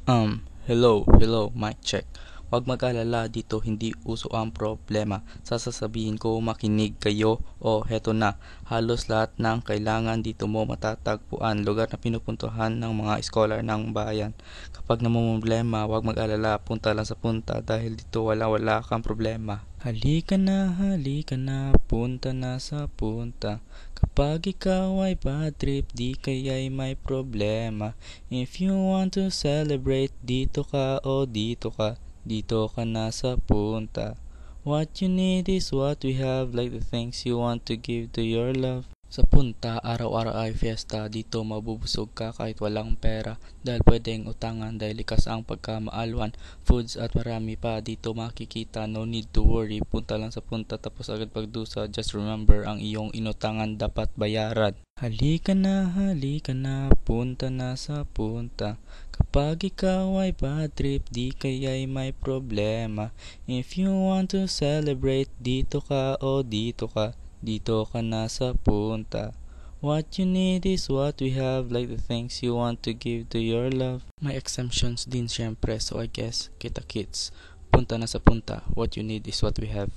Hello, mic check. Huwag mag-alala dito, hindi uso ang problema. Sasabihin ko, makinig kayo. Heto na. Halos lahat ng kailangan dito mo matatagpuan. Lugar na pinupuntuhan ng mga scholar ng bayan. Kapag namumblema, huwag mag-alala. Punta lang sa punta dahil dito wala kang problema. Halika na, punta na sa punta. Kapag ikaw ay bad trip, di kaya'y may problema. If you want to celebrate, dito ka o dito ka. Dito ka na sa punta. What you need is what we have, like the things you want to give to your love. Sa punta, araw-araw ay fiesta. Dito mabubusog ka kahit walang pera. Dahil pwedeng utangan dahil likas ang pagkamaalwan. Foods at marami pa dito makikita. No need to worry. Punta lang sa punta tapos agad pagdusa. Just remember, ang iyong inutangan dapat bayaran. Halika na, punta na sa punta. Kapag ikaw ay bad trip, di kaya'y may problema. If you want to celebrate, dito ka o dito ka. Dito ka na sa punta. What you need is what we have, like the things you want to give to your love. May exemptions din syempre, so I guess kita kits. Punta na sa punta. What you need is what we have.